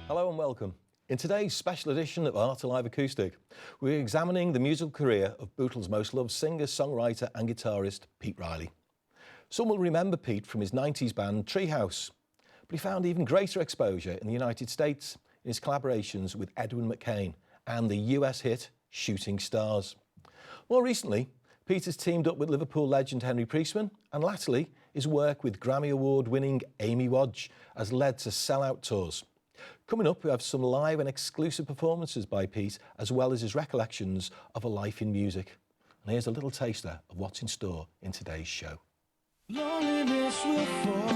Hello and welcome. In today's special edition of Art Alive Acoustic, we're examining the musical career of Bootle's most loved singer, songwriter and guitarist, Pete Riley. Some will remember Pete from his 90s band Treehouse, but he found even greater exposure in the United States in his collaborations with Edwin McCain and the US hit Shooting Stars. More recently, Pete has teamed up with Liverpool legend Henry Priestman, and latterly his work with Grammy Award-winning Amy Wadge has led to sell-out tours. Coming up, we have some live and exclusive performances by Pete, as well as his recollections of a life in music. And here's a little taster of what's in store in today's show. Loneliness will fall,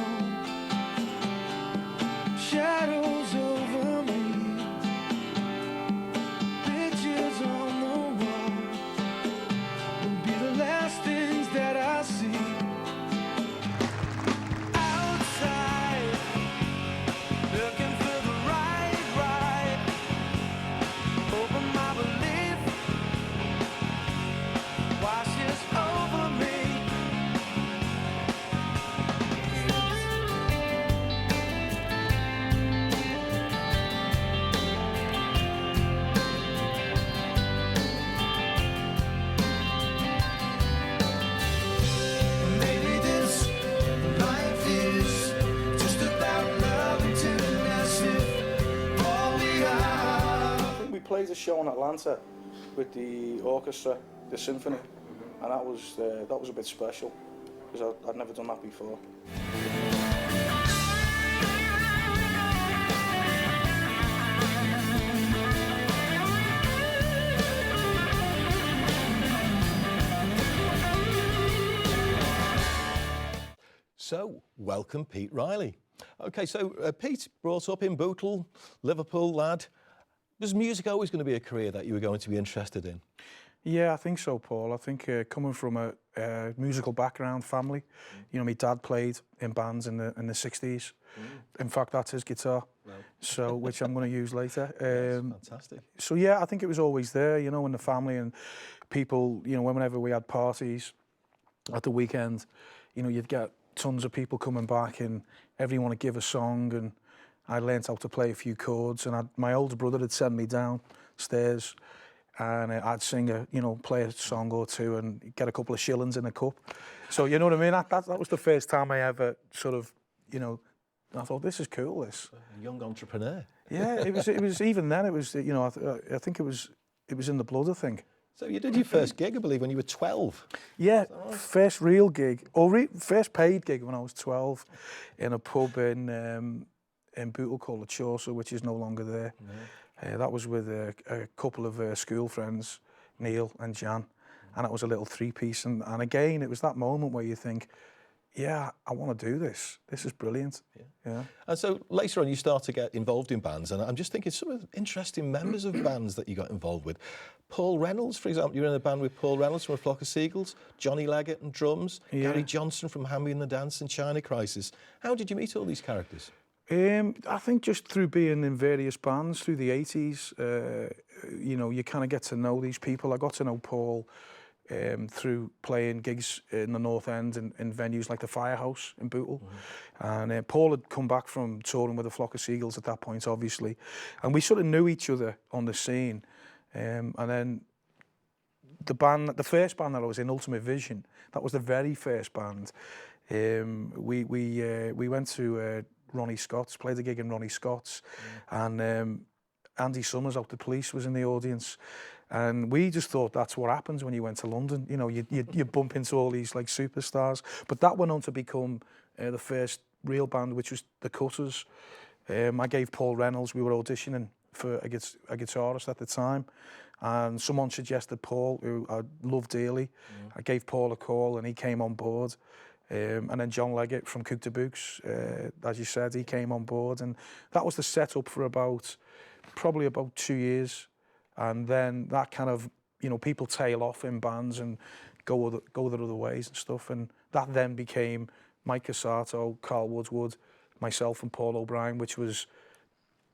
shadows over me, pictures on the wall will be the last things that I see. Outside, looking for the right, hoping my belief washes over me. Played a show in Atlanta with the orchestra, the symphony, and that was a bit special because I'd never done that before. So, welcome Pete Riley. Okay, so Pete, brought up in Bootle, Liverpool lad. Was music always going to be a career that you were going to be interested in? Yeah, I think so, Paul. I think coming from a musical background, family, you know, my dad played in bands in the 60s. In fact, that's his guitar, so which I'm going to use later. Yes, fantastic. So yeah, I think it was always there, you know, in the family and people. You know, whenever we had parties at the weekend, you know, you'd get tons of people coming back and everyone would give a song, and I learnt how to play a few chords, and my older brother had sent me downstairs, and I'd sing play a song or two and get a couple of shillings in a cup. So you know what I mean? That was the first time I ever sort of, you know, I thought, this is cool, this. A young entrepreneur. Yeah, it was even then, it was, you know, I think it was in the blood, I think. So you did your first gig, I believe, when you were 12. Yeah, first real gig, or first paid gig when I was 12 in a pub in Bootle called the Chaucer, which is no longer there. No. That was with a couple of school friends, Neil and Jan, and it was a little three-piece. And again, it was that moment where you think, yeah, I want to do this. This is brilliant. Yeah. And so later on, you start to get involved in bands, and I'm just thinking some of the interesting members of bands that you got involved with. Paul Reynolds, for example, you were in a band with Paul Reynolds from A Flock of Seagulls, Johnny Leggett and drums, Gary Johnson from Hammy and the Dance and China Crisis. How did you meet all these characters? I think just through being in various bands through the 80s, you know, you kind of get to know these people. I got to know Paul through playing gigs in the North End in venues like the Firehouse in Bootle. And Paul had come back from touring with A Flock of Seagulls at that point, obviously. And we sort of knew each other on the scene. And then the first band that I was in, Ultimate Vision, that was the very first band. We went to Ronnie Scott's, played a gig in Ronnie Scott's, and Andy Summers out the Police was in the audience, and we just thought that's what happens when you went to London. You know, you bump into all these like superstars. But that went on to become the first real band, which was the Cutters. I gave Paul Reynolds, we were auditioning for a guitarist at the time, and someone suggested Paul, who I love dearly. I gave Paul a call and he came on board. And then John Leggett from Cook to Books, as you said, he came on board, and that was the setup for probably about 2 years. And then that kind of, you know, people tail off in bands and go their other ways and stuff, and that then became Mike Casato, Carl Woodward, myself and Paul O'Brien, which was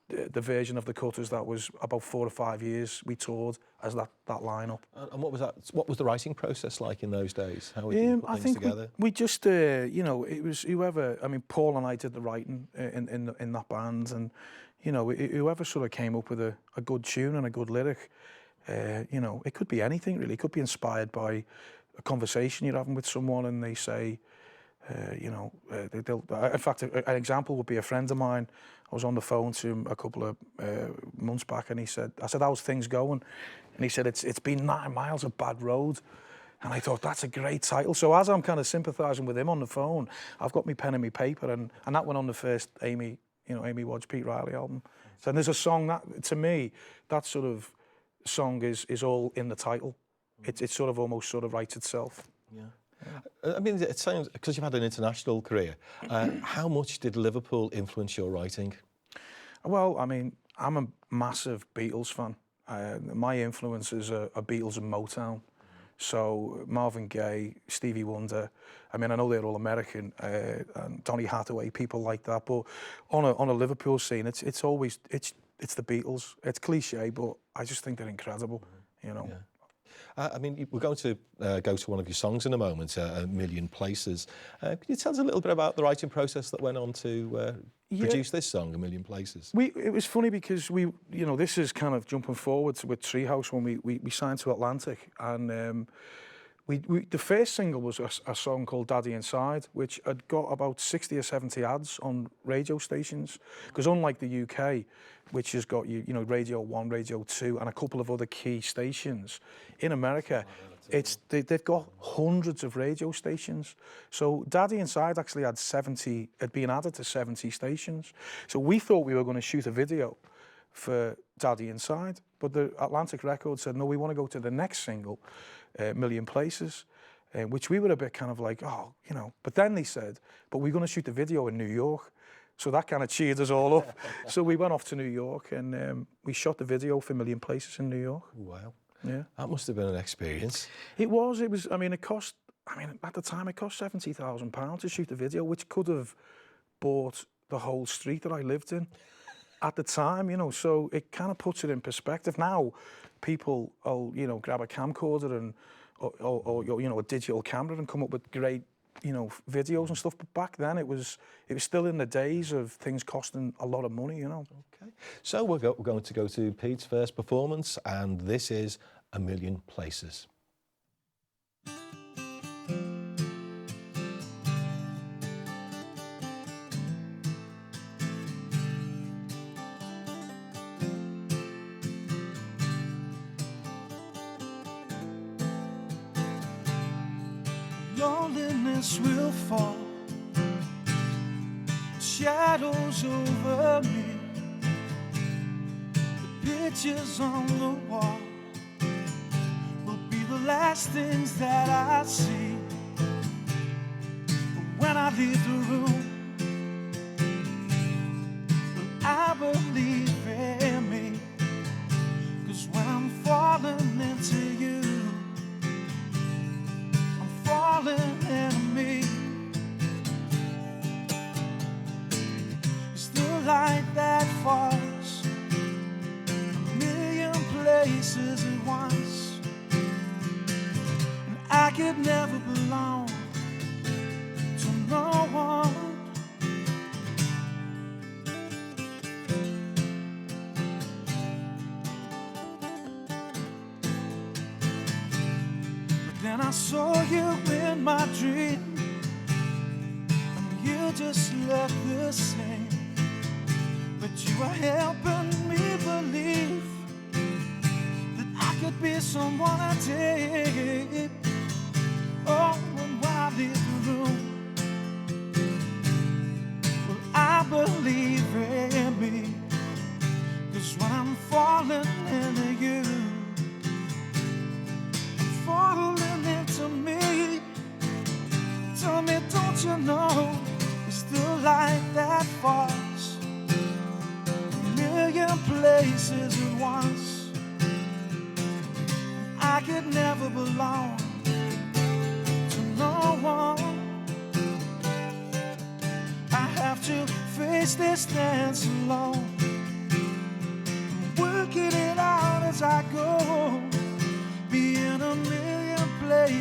the version of the Cutters that was about 4 or 5 years we toured as that lineup. And what was that? What was the writing process like in those days? How would you put I things think together? we just, you know, it was whoever. I mean, Paul and I did the writing in that band, and you know, whoever sort of came up with a good tune and a good lyric. You know, it could be anything really. It could be inspired by a conversation you're having with someone, and they say, you know, in fact, an example would be a friend of mine. I was on the phone to him a couple of months back, and I said, "How's things going?" And he said, "It's been 9 miles of bad road." And I thought, that's a great title. So as I'm kind of sympathising with him on the phone, I've got my pen and my paper, and that went on the first Amy Wadge, Pete Riley album. So there's a song that, to me, that sort of song is all in the title. It sort of almost sort of writes itself. Yeah. I mean, it sounds, because you've had an international career, how much did Liverpool influence your writing? Well, I mean, I'm a massive Beatles fan. My influences are Beatles and Motown. So Marvin Gaye, Stevie Wonder. I mean, I know they're all American, and Donny Hathaway, people like that. But on a Liverpool scene, it's always the Beatles. It's cliche, but I just think they're incredible. You know. Yeah. I mean, we're going to go to one of your songs in a moment, A Million Places. Can you tell us a little bit about the writing process that went on to produce this song, A Million Places? It was funny because you know, this is kind of jumping forward with Treehouse when we signed to Atlantic, and the first single was a song called Daddy Inside, which had got about 60 or 70 ads on radio stations. Because unlike the UK, which has got you know, Radio 1, Radio 2, and a couple of other key stations, in America, they've got hundreds of radio stations. So Daddy Inside actually had been added to 70 stations. So we thought we were going to shoot a video for Daddy Inside, but the Atlantic Records said, no, we want to go to the next single, Million Places, which we were a bit kind of like, oh, you know. But then they said, but we're going to shoot the video in New York. So that kind of cheered us all up. So we went off to New York, and we shot the video for Million Places in New York. Wow. Yeah. That must have been an experience. It was, I mean, at the time it cost £70,000 to shoot the video, which could have bought the whole street that I lived in at the time, you know. So it kind of puts it in perspective. Now people will, you know, grab a camcorder and or you know, a digital camera and come up with great, you know, videos and stuff. But back then it was still in the days of things costing a lot of money, you know. Okay. So we're going to go to Pete's first performance, and this is A Million Places. Loneliness will fall, shadows over me. The pictures on the wall will be the last things that I see. But when I leave the room, will I believe in me? 'Cause when I'm falling into you, falling into me. It's the light that falls a million places at once, and I could never belong to no one. Then I saw you in my dream, and you just looked the same. But you were helping me believe that I could be someone I did. Oh, and when I leave the room, will I believe in me? 'Cause when I'm falling into you, falling into me. Tell me, don't you know it's the light that falls a million places at once? I could never belong to no one. I have to face this dance alone.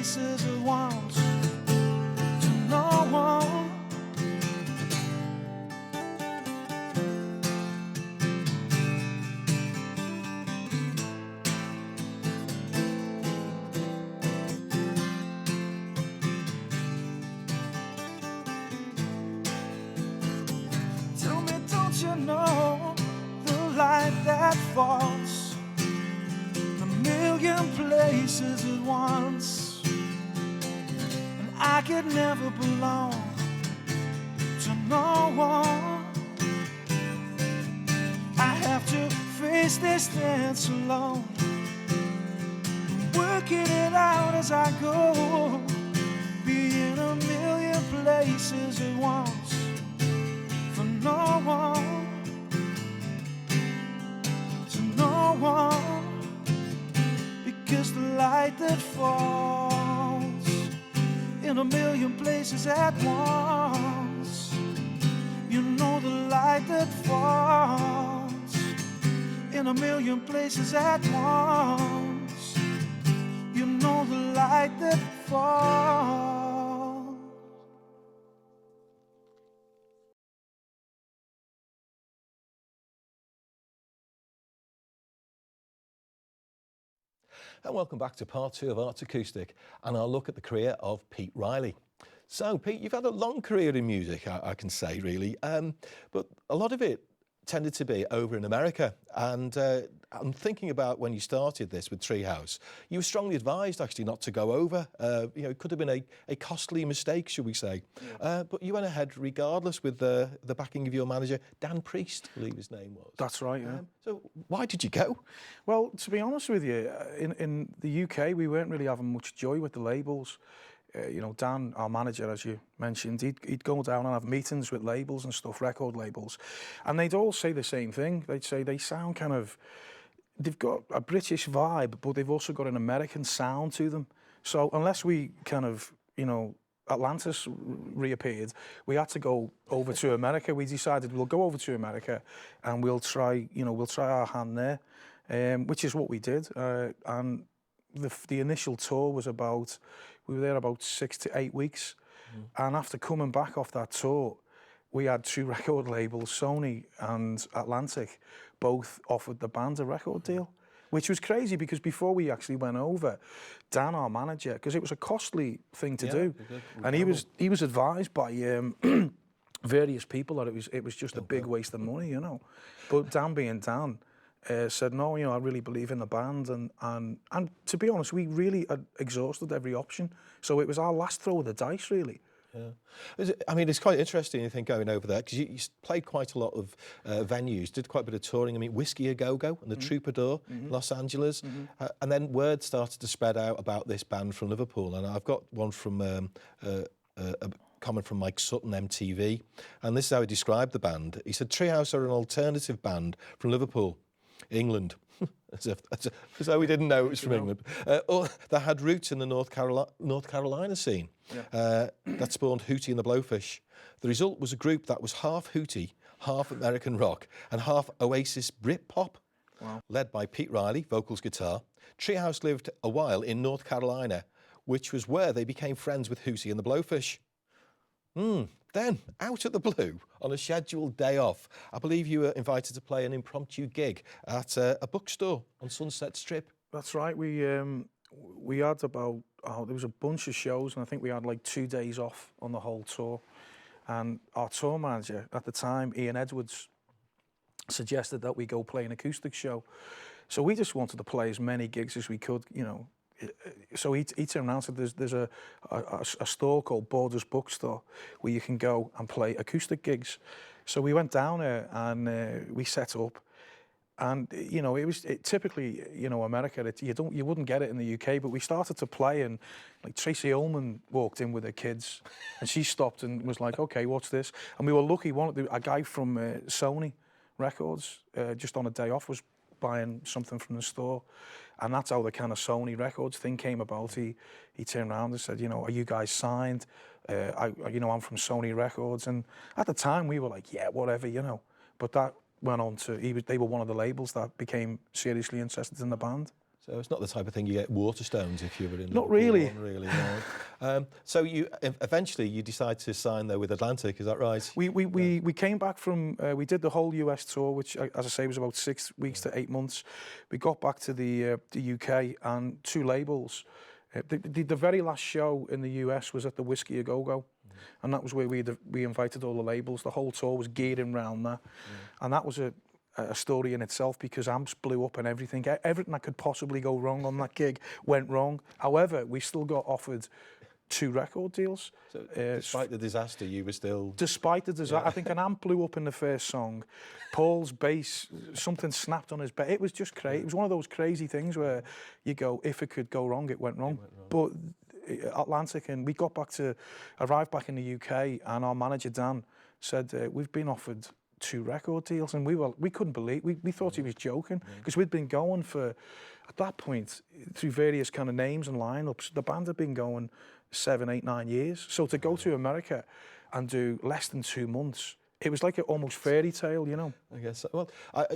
places at once to no one. Tell me, don't you know the light that falls a million places at once? And I could never belong to no one. I have to face this dance alone, working it out as I go, being a million places at once for no one, to no one. Because the light that falls in a million places at once, you know, the light that falls in a million places at once, you know, the light that falls. And welcome back to part 2 of Arts Acoustic and our look at the career of Pete Riley. So Pete, you've had a long career in music, I can say really, but a lot of it tended to be over in America. And I'm thinking about when you started this with Treehouse, you were strongly advised actually not to go over. You know, it could have been a costly mistake, should we say. Yeah. But you went ahead regardless with the backing of your manager, Dan Priest, I believe his name was. That's right, yeah. So why did you go? Well, to be honest with you, in the UK, we weren't really having much joy with the labels. You know, Dan, our manager, as you mentioned, he'd go down and have meetings with labels and stuff, record labels, and they'd all say the same thing. They'd say they sound kind of, they've got a British vibe, but they've also got an American sound to them. So unless we kind of, you know, Atlantis reappeared, we had to go over to America. We decided we'll go over to America and we'll try, you know, we'll try our hand there, which is what we did. And the initial tour was about, we were there about 6 to 8 weeks. And after coming back off that tour, we had 2 record labels, Sony and Atlantic, both offered the band a record deal, which was crazy because before we actually went over, Dan, our manager, because it was a costly thing to do, and he was advised by various people that it was just a big waste of money, you know. But Dan, being Dan, said, no, you know, I really believe in the band, and to be honest, we really had exhausted every option, so it was our last throw of the dice, really. Yeah. I mean, it's quite interesting, I think, going over there, because you played quite a lot of venues, did quite a bit of touring. I mean, Whiskey A Go-Go and the Troubadour, Los Angeles, and then word started to spread out about this band from Liverpool, and I've got one from a comment from Mike Sutton, MTV, and this is how he described the band. He said, Treehouse are an alternative band from Liverpool, England. as though we didn't know it was from England. That had roots in the North Carolina scene. Yeah. That spawned Hootie and the Blowfish. The result was a group that was half Hootie, half American rock, and half Oasis Britpop. Wow. Led by Pete Riley, vocals, guitar. Treehouse lived a while in North Carolina, which was where they became friends with Hootie and the Blowfish. Then, out of the blue, on a scheduled day off, I believe you were invited to play an impromptu gig at a bookstore on Sunset Strip. That's right. We had about, there was a bunch of shows, and I think we had like 2 days off on the whole tour. And our tour manager at the time, Ian Edwards, suggested that we go play an acoustic show. So we just wanted to play as many gigs as we could, you know. So he turned around and said, there's a store called Borders Bookstore where you can go and play acoustic gigs. So we went down there and we set up. And, you know, typically, you know, America, you wouldn't get it in the UK, but we started to play, and like Tracy Ullman walked in with her kids and she stopped and was like, okay, what's this? And we were lucky, a guy from Sony Records, just on a day off, was buying something from the store. And that's how the kind of Sony Records thing came about. He turned around and said, you know, are you guys signed? You know, I'm from Sony Records. And at the time we were like, yeah, whatever, you know. But that went on to, they were one of the labels that became seriously interested in the band. So it's not the type of thing you get Waterstones if you were in Not Liverpool, really. Not really, no. So you eventually you decide to sign there with Atlantic, is that right? We came back from we did the whole US tour, which as I say was about 6 weeks to 8 months. We got back to the UK and 2 labels. The very last show in the US was at the Whiskey A Go Go, and that was where we invited all the labels. The whole tour was gearing around that, and that was a story in itself because amps blew up and everything. Everything that could possibly go wrong on that gig went wrong. However, we still got offered 2 record deals. So despite the disaster, you were still... Despite the disaster, I think an amp blew up in the first song. Paul's bass, something snapped on his bass. It was just crazy. It was one of those crazy things where you go, if it could go wrong, it went wrong. But Atlantic, and we arrived back in the UK, and our manager Dan said, we've been offered 2 record deals, and we couldn't believe. We thought he was joking because we'd been going for, at that point, through various kind of names and lineups. The band had been going 7, 8, 9 years. So to go to America and do less than 2 months, it was like an almost fairy tale, you know. I guess. Well,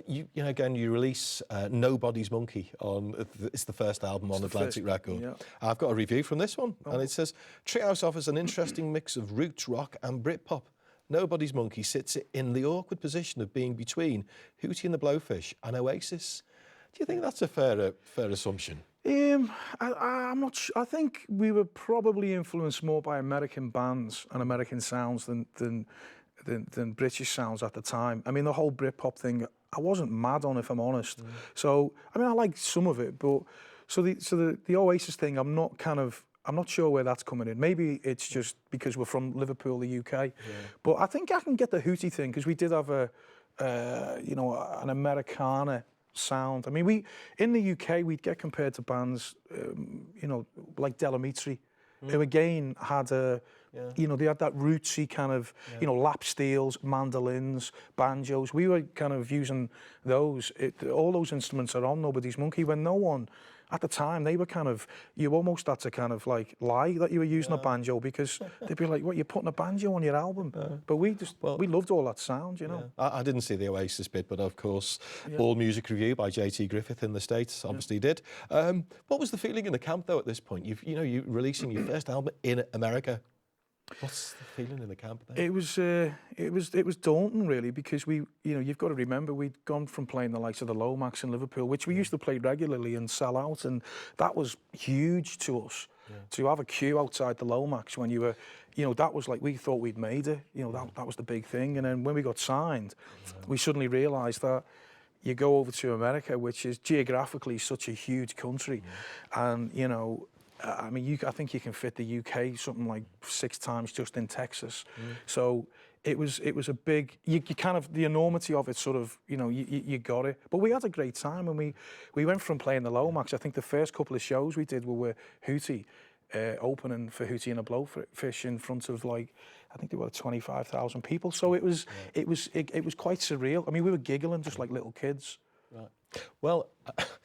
you know, again, you release Nobody's Monkey on. It's the first album on Atlantic Record. Yeah. I've got a review from this one, and it says Treehouse offers an interesting mix of roots rock and Britpop. Nobody's Monkey sits in the awkward position of being between Hootie and the Blowfish and Oasis. Do you think that's a fair assumption? I'm not sure. I think we were probably influenced more by American bands and American sounds than British sounds at the time. I mean, the whole Britpop thing, I wasn't mad on, if I'm honest. So, I mean, I liked some of it, but the Oasis thing, I'm not sure where that's coming in. Maybe it's just because we're from Liverpool, the UK. But I think I can get the Hootie thing because we did have an Americana sound. I mean, in the UK, we'd get compared to bands, like Delamitri, who again had they had that rootsy kind of, lap steels, mandolins, banjos. We were kind of using those. All those instruments are on Nobody's Monkey when no one, at the time, they were kind of, you almost had to kind of like lie that you were using a banjo because they'd be like, what, you're putting a banjo on your album? But we loved all that sound, you know. I didn't see the Oasis bit, but of course, All Music Review by JT Griffith in the States obviously did. What was the feeling in the camp though at this point? You're releasing your first album in America. What's the feeling in the camp then? It was daunting really because you've got to remember we'd gone from playing the likes of the Lomax in Liverpool, which we used to play regularly and sell out, and that was huge to us. To have a queue outside the Lomax when you were, that was like we thought we'd made it. That was the big thing. And then when we got signed, we suddenly realised that you go over to America, which is geographically such a huge country, and I mean, I think you can fit the UK something like 6 times just in Texas. So it was a big, you kind of, the enormity of it sort of, you got it. But we had a great time, and we went from playing the Lomax. I think the first couple of shows we did were with Hootie, opening for Hootie and the Blowfish in front of I think there were 25,000 people. So it was quite surreal. I mean, we were giggling just like little kids. Right. Well,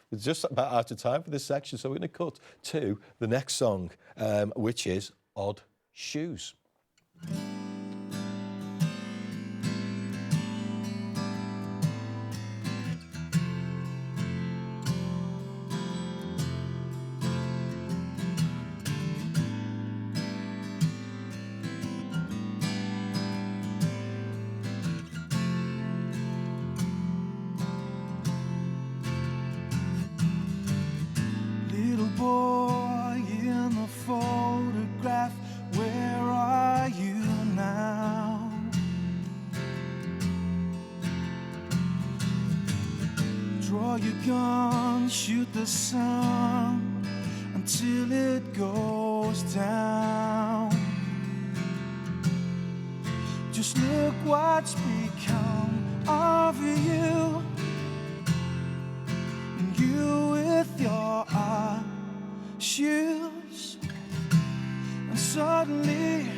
we're just about out of time for this section, so we're going to cut to the next song, which is Odd Shoes. Boy in the photograph, where are you now? Draw your gun, shoot the sun until it goes down. Just look what's become of you, and you with your eyes. Shoes, and suddenly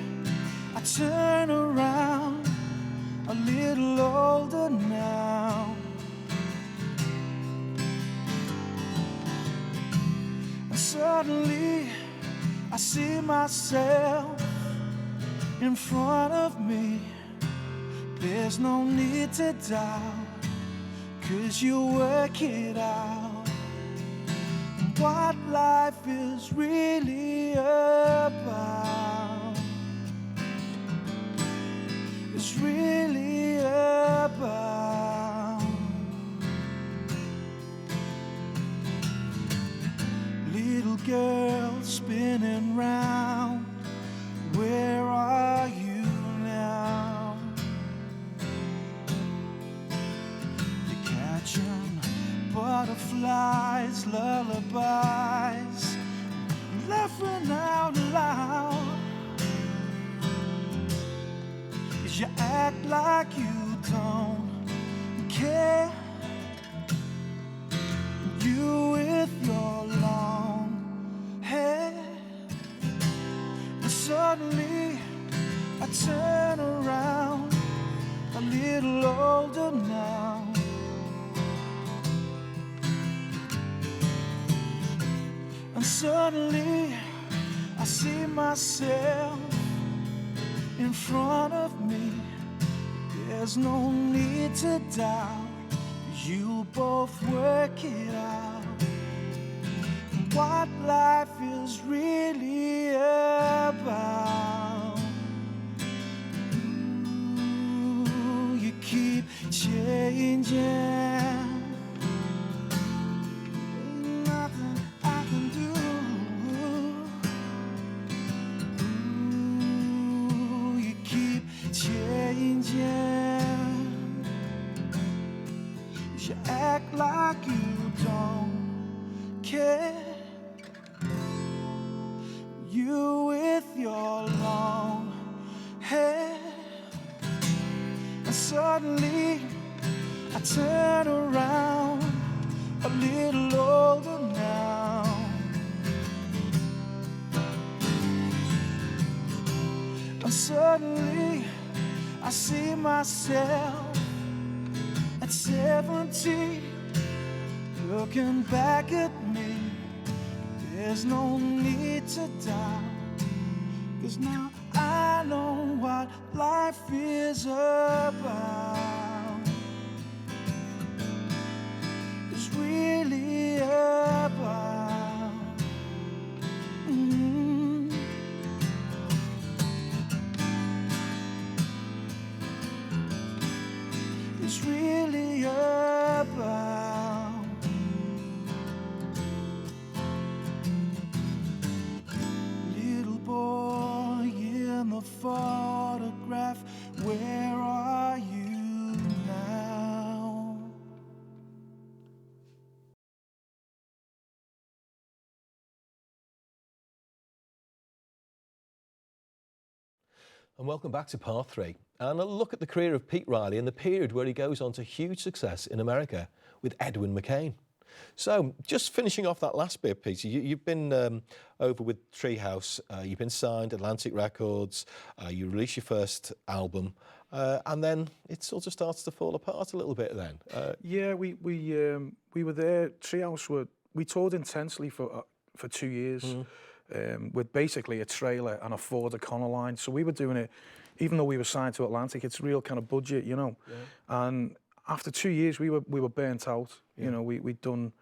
I turn around, a little older now, and suddenly I see myself in front of me. There's no need to doubt, 'cause you work it out. what life is really about. It's really about. Little girl spinning round, where are you now? You're catching butterflies, lullabies, laughing out loud. As you act like you don't care, you with your long hair. And suddenly I turn around, a little older now. And suddenly I see myself in front of me. There's no need to doubt, you'll both work it out. What life is really about. Ooh, you keep changing. Ain't nothing I can do. Ooh, you keep changing. You act like you don't care. You with your long hair. And suddenly I turn around, a little older now. And suddenly I see myself at 70, looking back at me. There's no need to doubt, 'cause now I know what life is about. It's really about. It's really about. Little boy in the photograph, where are you now? And welcome back to part 3 and a look at the career of Pete Riley and the period where he goes on to huge success in America with Edwin McCain. So just finishing off that last bit, Peter, you've been over with Treehouse, you've been signed Atlantic Records, you released your first album, and then it sort of starts to fall apart a little bit then. Yeah, we were there. Treehouse we toured intensely for 2 years. With basically a trailer and a Ford Econoline. So we were doing it, even though we were signed to Atlantic, it's real kind of budget, you know. Yeah. And after 2 years, we were burnt out. Yeah. You know, we'd done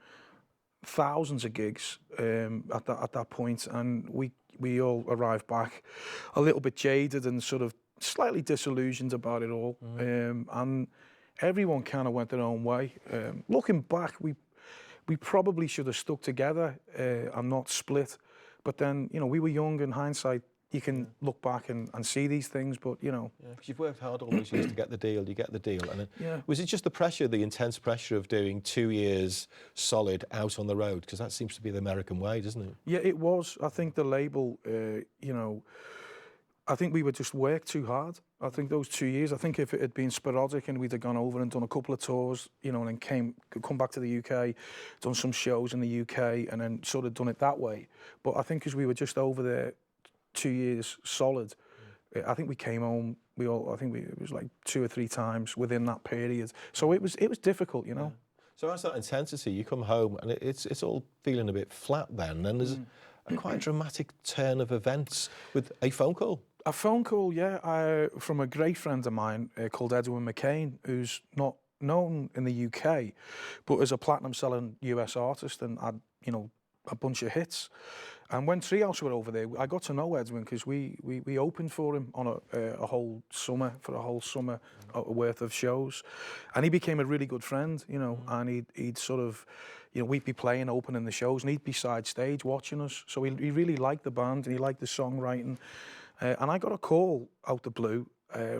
thousands of gigs at that point, and we all arrived back a little bit jaded and sort of slightly disillusioned about it all. And everyone kind of went their own way. Looking back, we probably should have stuck together and not split. But then, you know, we were young. In hindsight, you can look back and see these things, but, you know. Yeah, because you've worked hard all those years to get the deal, you get the deal. And was it just the pressure, the intense pressure of doing 2 years solid out on the road? Because that seems to be the American way, doesn't it? Yeah, it was. I think the label, you know, I think we would just work too hard. I think those 2 years, I think if it had been sporadic and we'd have gone over and done a couple of tours, you know, and then come back to the UK, done some shows in the UK, and then sort of done it that way. But I think because we were just over there 2 years solid, I think we came home. It was like 2 or 3 times within that period. So it was difficult, you know. Yeah. So as that intensity, you come home and it's all feeling a bit flat then, and there's a quite dramatic turn of events with a phone call. A phone call, yeah, from a great friend of mine called Edwin McCain, who's not known in the UK, but is a platinum-selling US artist, and I'd, you know, a bunch of hits. And when Treehouse were over there, I got to know Edwin because we opened for him on a whole summer, for a whole summer worth of shows. And he became a really good friend, you know, and he'd sort of, you know, we'd be playing, opening the shows, and he'd be side stage watching us. So he really liked the band and he liked the songwriting. And I got a call out the blue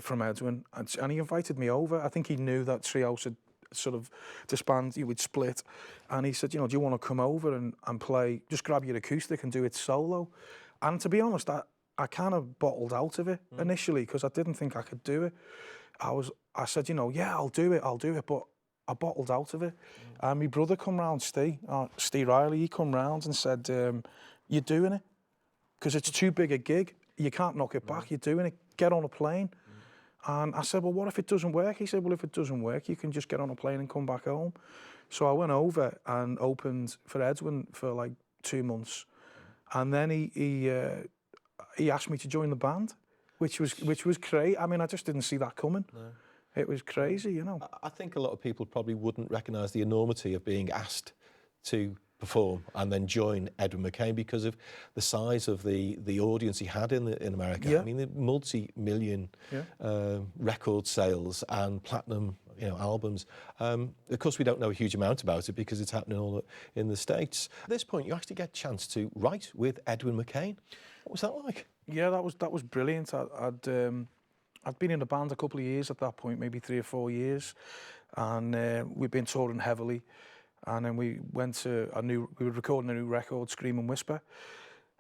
from Edwin, and he invited me over. I think he knew that Treehouse had sort of disbanded, he would split, and he said, you know, do you want to come over and play, just grab your acoustic and do it solo? And to be honest, I kind of bottled out of it initially because I didn't think I could do it. I said, you know, yeah, I'll do it, but I bottled out of it. And my brother come round, Steve Riley, he come round and said, you're doing it, because it's too big a gig. You can't knock it back, you're doing it, get on a plane. And I said, well, what if it doesn't work? He said, well, if it doesn't work, you can just get on a plane and come back home. So I went over and opened for Edwin for like 2 months. And then he asked me to join the band, which was great. I mean, I just didn't see that coming. No. It was crazy, you know. I think a lot of people probably wouldn't recognise the enormity of being asked to perform and then join Edwin McCain because of the size of the audience he had in America. Yeah. I mean, the multi-million record sales and platinum, you know, albums. Of course, we don't know a huge amount about it because it's happening all in the States. At this point, you actually get a chance to write with Edwin McCain. What was that like? Yeah, that was brilliant. I'd been in the band a couple of years at that point, maybe 3 or 4 years, and we'd been touring heavily. And then we were recording a new record, Scream and Whisper.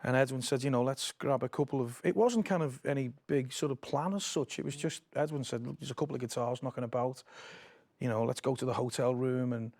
And Edwin said, you know, let's grab a couple of, it wasn't kind of any big sort of plan as such. It was just, Edwin said, look, there's a couple of guitars knocking about. You know, let's go to the hotel room and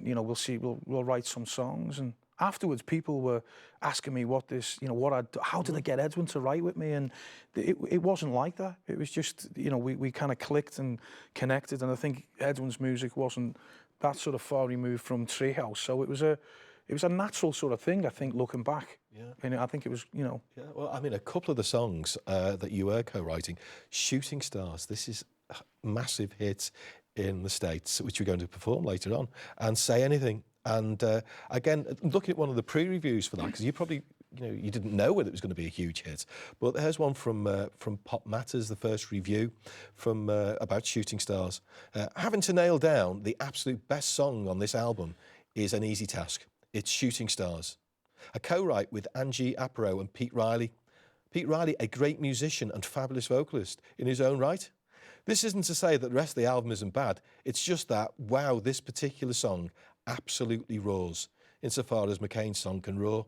you know, we'll write some songs. And afterwards, people were asking me how did I get Edwin to write with me? And it wasn't like that. It was just, you know, we kind of clicked and connected. And I think Edwin's music wasn't that sort of far removed from Treehouse, so it was a natural sort of thing, I think, looking back. Yeah. And I think it was, you know. Yeah. Well, I mean, a couple of the songs that you were co-writing, Shooting Stars, this is a massive hit in the States, which we're going to perform later on, and Say Anything. And again, looking at one of the pre-reviews for that, because you probably, you know, you didn't know whether it was going to be a huge hit, but there's one from Pop Matters, the first review from about Shooting Stars. Having to nail down the absolute best song on this album is an easy task. It's Shooting Stars, a co-write with Angie Aparo and Pete Riley. Pete Riley, a great musician and fabulous vocalist in his own right. This isn't to say that the rest of the album isn't bad. It's just that, wow, this particular song absolutely roars, insofar as McCain's song can roar.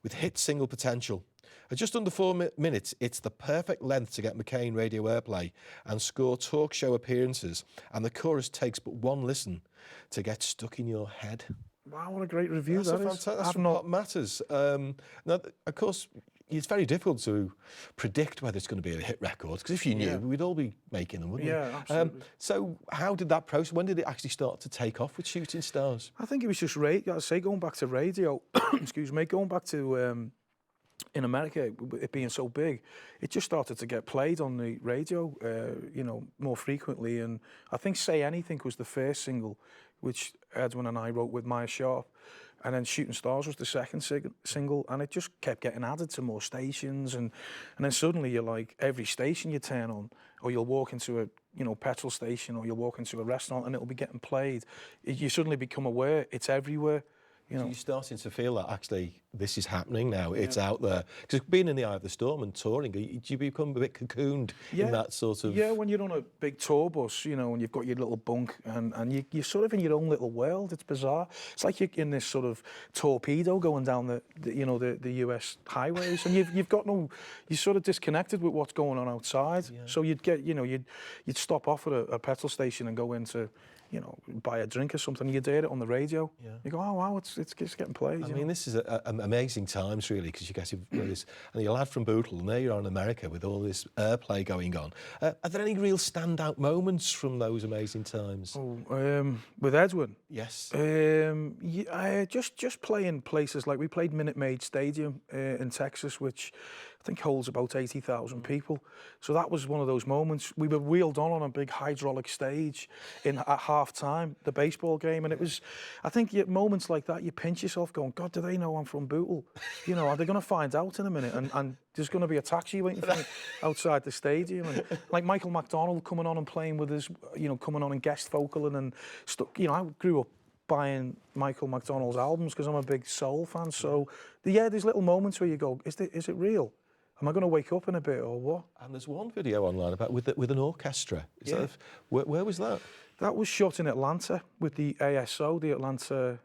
With hit single potential. At just under 4 minutes, it's the perfect length to get McCain radio airplay and score talk show appearances, and the chorus takes but one listen to get stuck in your head. Wow, what a great review that is. That's from Pop Matters. Now, of course, it's very difficult to predict whether it's going to be a hit record, because if you knew, we'd all be making them, wouldn't we? Yeah, absolutely. So how did that process, when did it actually start to take off with Shooting Stars? I think it was just going back to radio, excuse me, going back to, in America, it being so big, it just started to get played on the radio, you know, more frequently. And I think Say Anything was the first single, which Edwin and I wrote with Maya Sharp. And then Shooting Stars was the second single, and it just kept getting added to more stations, and then suddenly you're like, every station you turn on, or you'll walk into a petrol station, or you'll walk into a restaurant, and it'll be getting played. You suddenly become aware it's everywhere. You know. So you're starting to feel that actually this is happening now. It's out there. Because being in the eye of the storm and touring, do you become a bit cocooned in that sort of? Yeah, when you're on a big tour bus, you know, and you've got your little bunk, and you're sort of in your own little world. It's bizarre. It's like you're in this sort of torpedo going down the US highways, and you're sort of disconnected with what's going on outside. Yeah. So you'd stop off at a petrol station and go into, you know, buy a drink or something. You'd hear it on the radio. Yeah. You go, oh wow, it's getting played. I mean, this is amazing times, really, because you guess you've got this, and you're a lad from Bootle, and there you are in America with all this airplay going on. Are there any real standout moments from those amazing times? With Edwin? Yes. Just playing places like we played Minute Maid Stadium in Texas, which I think holds about 80,000 people. So that was one of those moments. We were wheeled on a big hydraulic stage at half-time, the baseball game, and it was, I think moments like that, you pinch yourself going, God, do they know I'm from Bootle? You know, are they going to find out in a minute? And there's going to be a taxi waiting for me outside the stadium. And like Michael McDonald coming on and playing with us, you know, coming on and guest vocaling and stuff. You know, I grew up buying Michael McDonald's albums because I'm a big soul fan. So, there's little moments where you go, is it real? Am I going to wake up in a bit or what? And there's one video online about with an orchestra. Where was that? That was shot in Atlanta with the ASO, the Atlanta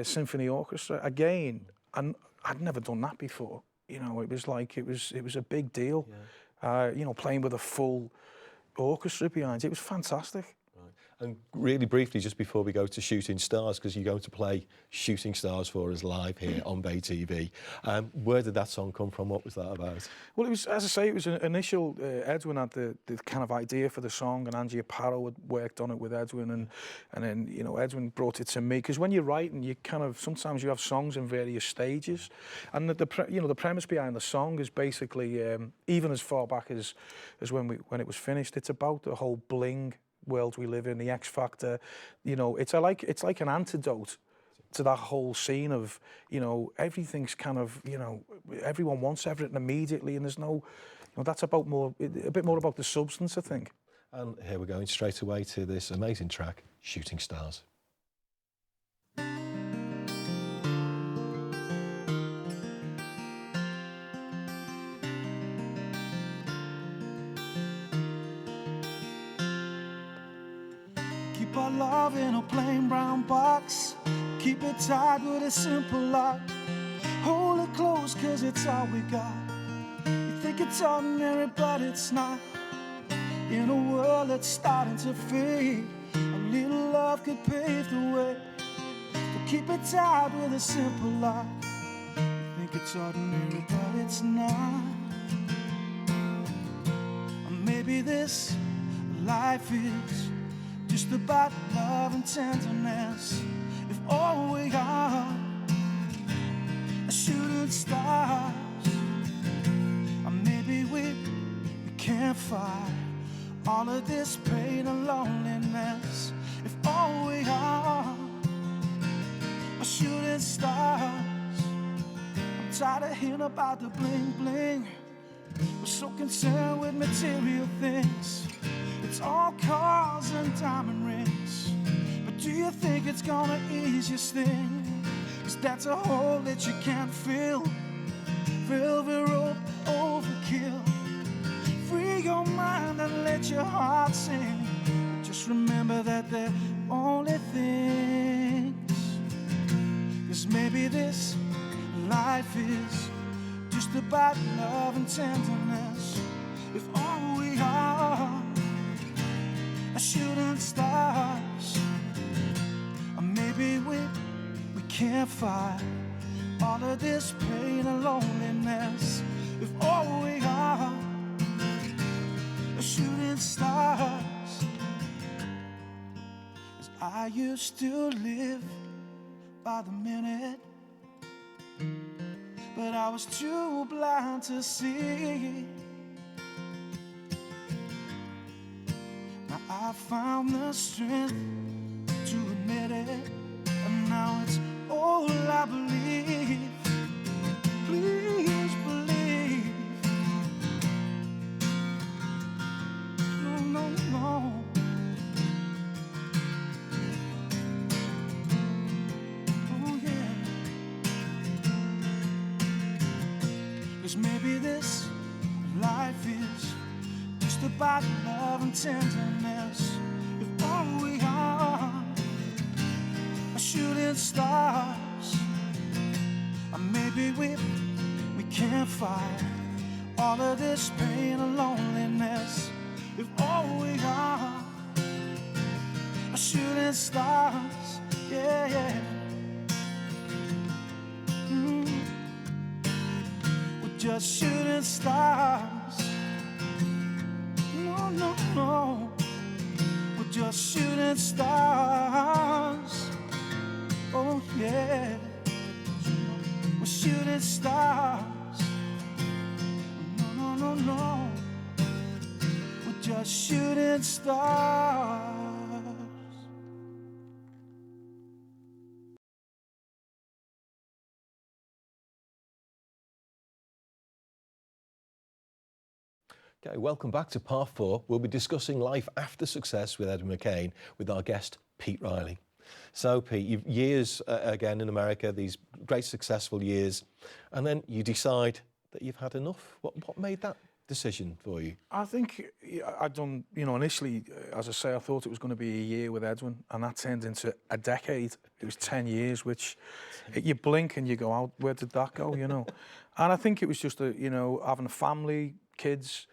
Symphony Orchestra. Again, and I'd never done that before. You know, it was a big deal. Yeah. You know, playing with a full orchestra behind it. It was fantastic. And really briefly, just before we go to Shooting Stars, because you're going to play Shooting Stars for us live here on Bay TV, where did that song come from? What was that about? Well, it was, as I say, it was an initial, Edwin had the kind of idea for the song, and Angie Aparo had worked on it with Edwin, and then, you know, Edwin brought it to me, because when you're writing, you kind of, sometimes you have songs in various stages, and the premise behind the song is basically, even as far back as when it was finished, it's about the whole bling world we live in, the X Factor. You know, it's like an antidote to that whole scene of, you know, everything's kind of, you know, everyone wants everything immediately, and there's no, you know, that's about a bit more about the substance, I think. And here we're going straight away to this amazing track, Shooting Stars. Keep our love in a plain brown box. Keep it tied with a simple lock. Hold it close, cause it's all we got. You think it's ordinary, but it's not. In a world that's starting to fade, a little love could pave the way. So keep it tied with a simple lock. You think it's ordinary, but it's not. Or maybe this life is just about love and tenderness. If all we are shooting stars, or maybe we can't fight all of this pain and loneliness. If all we are shooting stars, I'm tired of hearing about the bling bling. We're so concerned with material things. It's all cars and diamond rings. But do you think it's gonna ease your sting? Cause that's a hole that you can't fill. Velvet rope overkill. Free your mind and let your heart sing. But just remember that they're only things. Cause maybe this life is just about love and tenderness. If all we are shooting stars, or maybe we can't fight all of this pain and loneliness. If all we are shooting stars. As I used to live by the minute, but I was too blind to see. I found the strength to admit it, and now it's all I believe. Please believe. No, no, no. Oh yeah. 'Cause maybe this life is just about love and tenderness. If all we are shooting stars, or maybe we can't fight all of this pain and loneliness. If all we are shooting stars, yeah, yeah. We're just shooting stars. No, no, no. We're just shooting stars. Oh yeah. We're shooting stars. no, no. We're just shooting stars. Okay, welcome back to part 4. We'll be discussing life after success with Edwin McCain with our guest, Pete Riley. So, Pete, you've years again in America, these great successful years, and then you decide that you've had enough. What made that decision for you? I think I'd done, initially, as I say, I thought it was going to be a year with Edwin, and that turned into a decade. It was 10 years, which you blink and you go, out, where did that go, And I think it was just, having a family, kids,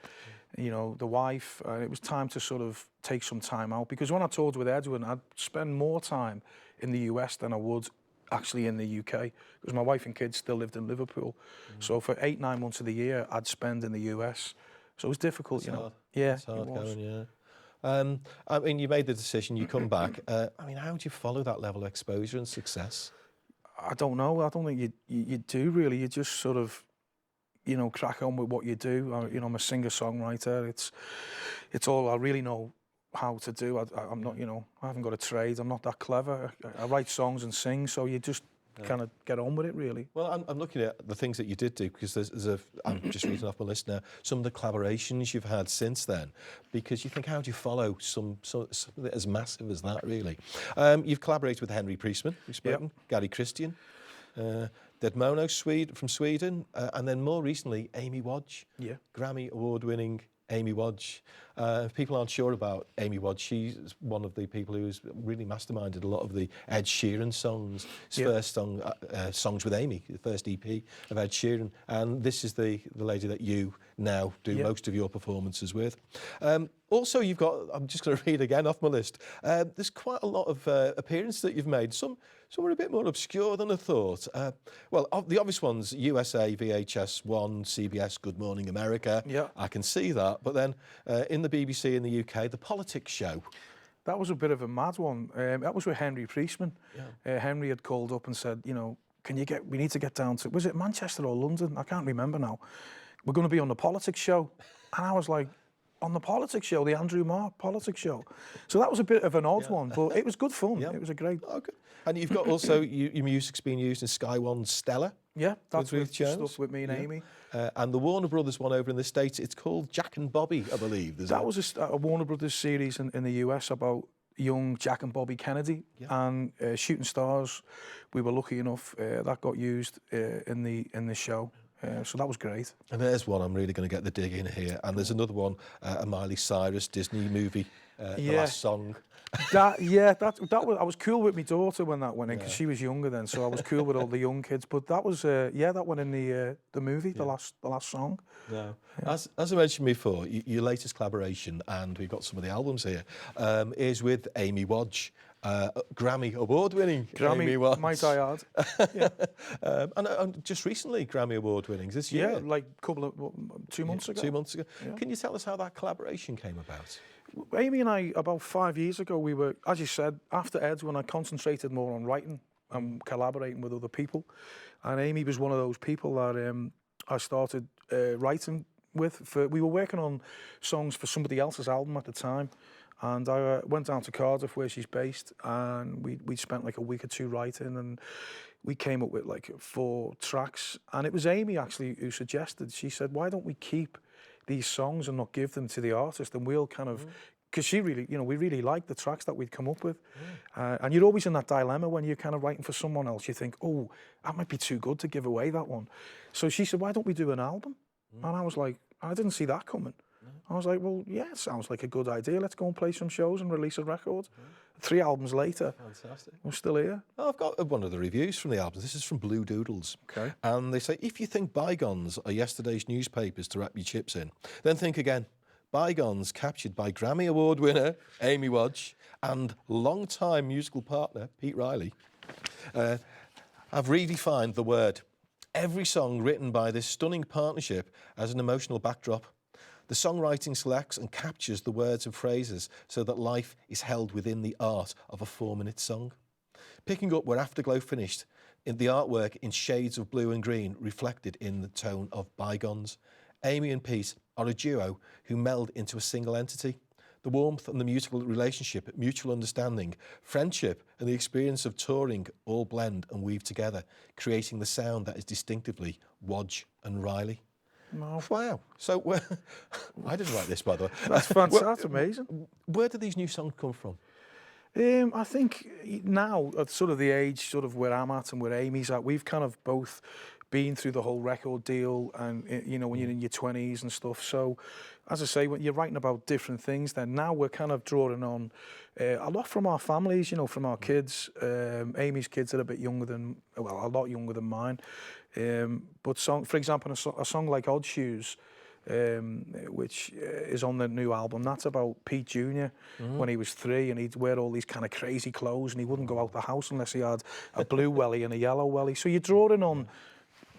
the wife. It was time to sort of take some time out, because when I toured with Edwin, I'd spend more time in the US than I would actually in the UK, because my wife and kids still lived in Liverpool. So for 8-9 months of the year, I'd spend in the US. So it was difficult, Hard. Yeah, It's hard it was. going, yeah. I mean, you made the decision, you come back. I mean, how do you follow that level of exposure and success? I don't know. I don't think you do really. You just sort of, crack on with what you do. I'm a singer-songwriter. It's all I really know how to do. I'm not, I haven't got a trade. I'm not that clever. I write songs and sing, so you just kind of get on with it, really. Well, I'm looking at the things that you did do, because I'm just reading off my list now, some of the collaborations you've had since then, because you think, how do you follow something as massive as that, really? You've collaborated with Henry Priestman, we've spoken, Gary Christian, Dead Mono from Sweden, and then more recently, Amy Wadge, Grammy award-winning Amy Wadge. If people aren't sure about Amy Wadge, she's one of the people who's really masterminded a lot of the Ed Sheeran songs. His first song, Songs with Amy, the first EP of Ed Sheeran. And this is the lady that you now do most of your performances with. Also, you've got, I'm just going to read again off my list, there's quite a lot of appearances that you've made. Some are a bit more obscure than I thought. Well, the obvious ones, USA, VHS 1, CBS, Good Morning America. Yeah. I can see that. But then in the BBC in the UK, The Politics Show. That was a bit of a mad one. That was with Henry Priestman. Henry had called up and said, we need to get down to, was it Manchester or London? I can't remember now. We're going to be on The Politics Show. And I was like, on The Politics Show, the Andrew Marr Politics Show. So that was a bit of an odd one, but it was good fun. It was a great... Okay. And you've got also, your music's been used in Sky One's Stella. Yeah, that's with stuff with me and Amy. And the Warner Brothers one over in the States, it's called Jack and Bobby, I believe. That was a Warner Brothers series in the US about young Jack and Bobby Kennedy and Shooting Stars. We were lucky enough that got used in the show. So that was great. And there's one I'm really going to get the dig in here. And there's another one, a Miley Cyrus Disney movie, The Last Song. That was. I was cool with my daughter when that went in, because she was younger then, so I was cool with all the young kids. But that was that went in the movie, the last song. No. As I mentioned before, your latest collaboration, and we've got some of the albums here, is with Amy Wadge. Grammy award-winning Amy Wadge. Might I add. And just recently Grammy award-winnings this year. Yeah, like a couple of 2 months ago. 2 months ago. Yeah. Can you tell us how that collaboration came about? Amy and I, about 5 years ago, we were, as you said, after Ed's, when I concentrated more on writing and collaborating with other people. And Amy was one of those people that I started writing with. We were working on songs for somebody else's album at the time. And I went down to Cardiff, where she's based, and we spent like a week or two writing, and we came up with like 4 tracks. And it was Amy actually who suggested, she said, why don't we keep these songs and not give them to the artist, and we'll kind of, because she really, we really liked the tracks that we'd come up with. And you're always in that dilemma when you're kind of writing for someone else. You think, oh, that might be too good to give away that one. So she said, why don't we do an album? And I was like, I didn't see that coming. I was like, well, yeah, it sounds like a good idea. Let's go and play some shows and release a record. 3 albums later, fantastic. I'm still here. I've got one of the reviews from the album. This is from Blue Doodles. Okay. And they say, if you think bygones are yesterday's newspapers to wrap your chips in, then think again. Bygones captured by Grammy Award winner Amy Wadge and long-time musical partner Pete Riley have redefined the word. Every song written by this stunning partnership has an emotional backdrop. The songwriting selects and captures the words and phrases so that life is held within the art of a 4-minute song. Picking up where Afterglow finished, in the artwork in shades of blue and green reflected in the tone of bygones. Amy and Pete are a duo who meld into a single entity. The warmth and the musical relationship, mutual understanding, friendship and the experience of touring all blend and weave together, creating the sound that is distinctively Wodge and Riley. No. Wow. So I didn't write this, by the way. That's fantastic. That's amazing. Where do these new songs come from? I think now, at sort of the age sort of where I'm at and where Amy's at, we've kind of both been through the whole record deal and, you know, when you're in your 20s and stuff. So, as I say, when you're writing about different things, then now we're kind of drawing on a lot from our families, you know, from our kids. Amy's kids are a bit younger than, well, a lot younger than mine. But for example, a song like Odd Shoes, which is on the new album, that's about Pete Jr. When he was 3 and he'd wear all these kind of crazy clothes and he wouldn't go out the house unless he had a blue welly and a yellow welly. So you're drawing on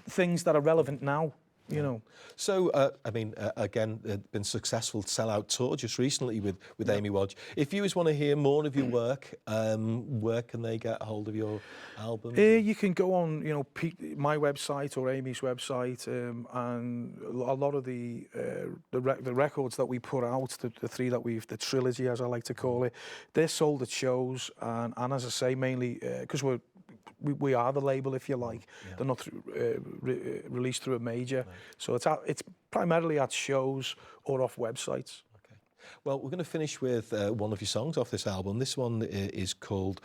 things that are relevant now, you know. So, I mean, again, been successful sell-out tour just recently with Amy Wodge. If viewers want to hear more of your work, where can they get a hold of your album? You can go on, you know, my website or Amy's website, and a lot of the records that we put out, the three that the trilogy, as I like to call it, they're sold at shows, and as I say, mainly because we are the label, if you like. Yeah. They're not released through a major. No. So it's primarily at shows or off websites. Okay. Well, we're going to finish with one of your songs off this album. This one is called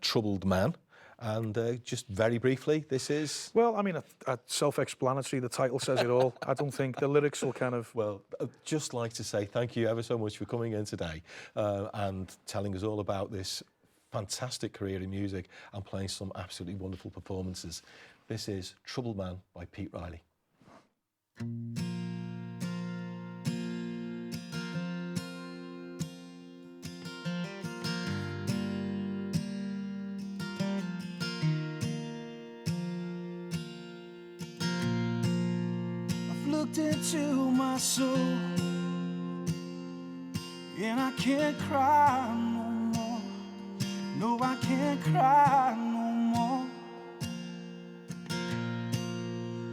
Troubled Man. And just very briefly, this is... Well, I mean, self-explanatory. The title says it all. I don't think the lyrics will kind of... Well, I'd just like to say thank you ever so much for coming in today and telling us all about this fantastic career in music and playing some absolutely wonderful performances. This is Troubled Man by Pete Riley. I've looked into my soul and I can't cry no more. No, I can't cry no more.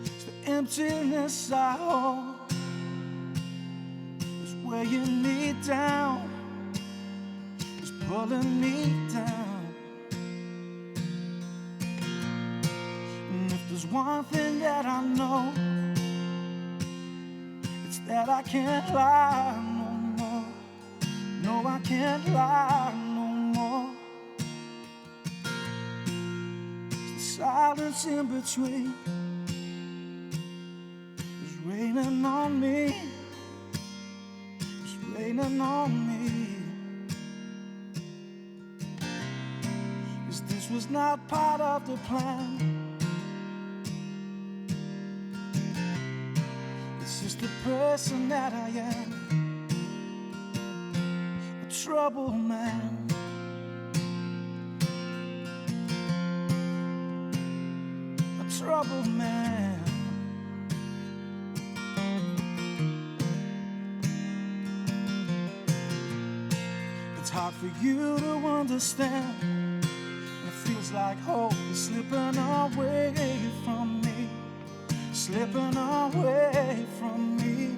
It's the emptiness I hold is weighing me down, is pulling me down. And if there's one thing that I know, it's that I can't lie no more. No, I can't lie no more. Silence in between is raining on me, it's raining on me. 'Cause this was not part of the plan. It's just the person that I am, a troubled man. Troubled man. It's hard for you to understand. It feels like hope is slipping away from me, slipping away from me.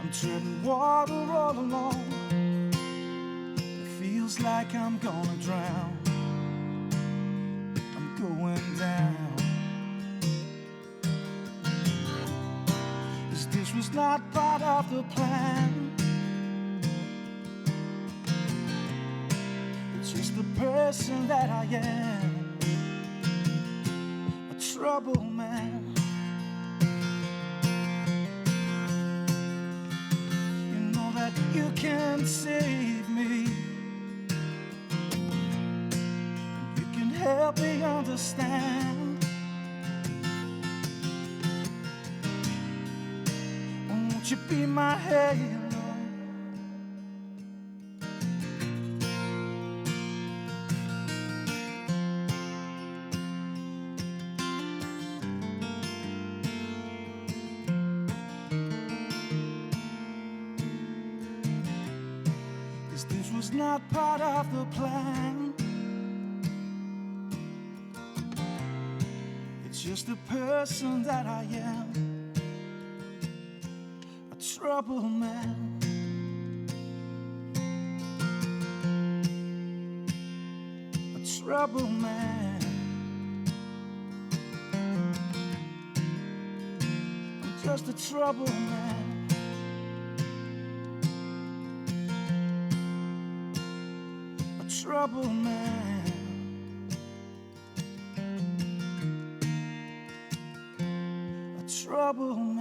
I'm treading water all alone. It feels like I'm gonna drown. Going down. 'Cause this was not part of the plan. It's just the person that I am, a troubled man. You know that you can save me, help me understand. Won't you be my halo? Cause this was not part of the plan. just the person that I am, a troubled man. A troubled man. I'm just a troubled man. A troubled man. A troubled man.